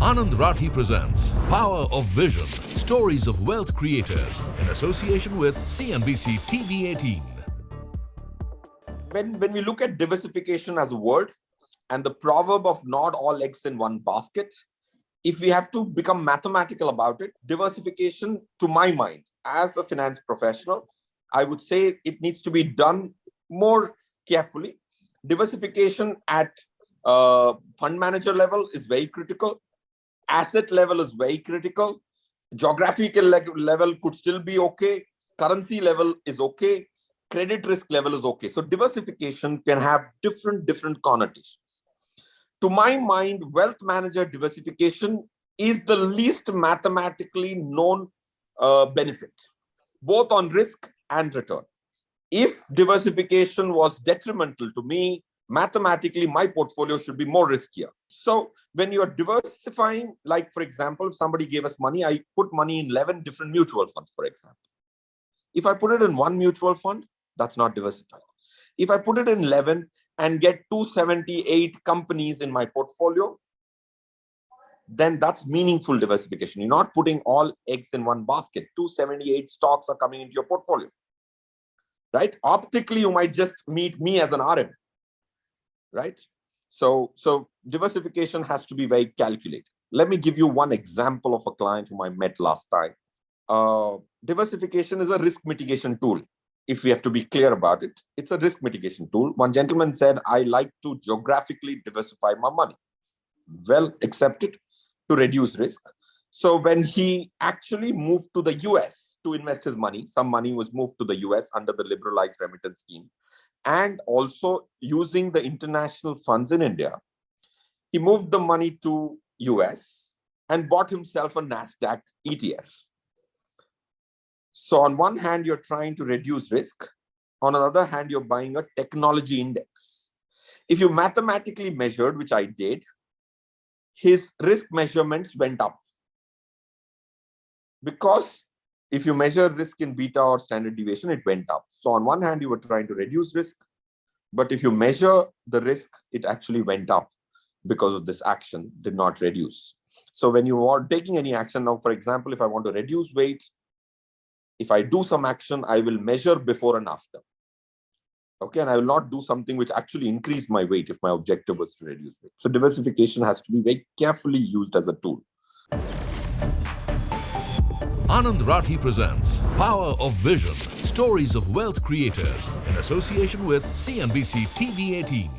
Anand Rathi presents Power of Vision, Stories of Wealth Creators in association with CNBC TV18. When we look at diversification as a word and the proverb of not all eggs in one basket, if we have to become mathematical about it, diversification, to my mind, as a finance professional, I would say it needs to be done more carefully. Diversification at fund manager level is very critical. Asset level is very critical. Geographical level could still be okay. Currency level is okay. Credit risk level is okay. So diversification can have different connotations. To my mind, wealth manager diversification is the least mathematically known benefit, both on risk and return. If diversification was detrimental to me, mathematically, my portfolio should be more riskier. So when you're diversifying, like for example, if somebody gave us money, I put money in 11 different mutual funds, for example. If I put it in one mutual fund, that's not diversifying. If I put it in 11 and get 278 companies in my portfolio, then that's meaningful diversification. You're not putting all eggs in one basket. 278 stocks are coming into your portfolio, right? Optically, you might just meet me as an RM, right? So diversification has to be very calculated. Let me give you one example of a client whom I met last time. Diversification is a risk mitigation tool. If we have to be clear about it, it's a risk mitigation tool. One gentleman said, I like to geographically diversify my money. Well accepted, to reduce risk. So when he actually moved to the US to invest his money, some money was moved to the US under the liberalized remittance scheme, and also using the international funds in India, he moved the money to US and bought himself a NASDAQ ETF. So on one hand, you're trying to reduce risk. On the other hand, you're buying a technology index. If you mathematically measured, which I did, his risk measurements went up. Because if you measure risk in beta or standard deviation, it went up. So on one hand, you were trying to reduce risk, but if you measure the risk, it actually went up because of this action, did not reduce. So when you are taking any action now, for example, if I want to reduce weight, if I do some action, I will measure before and after. Okay, and I will not do something which actually increased my weight if my objective was to reduce weight. So diversification has to be very carefully used as a tool. Anand Rathi presents Power of Vision, Stories of Wealth Creators in association with CNBC TV18.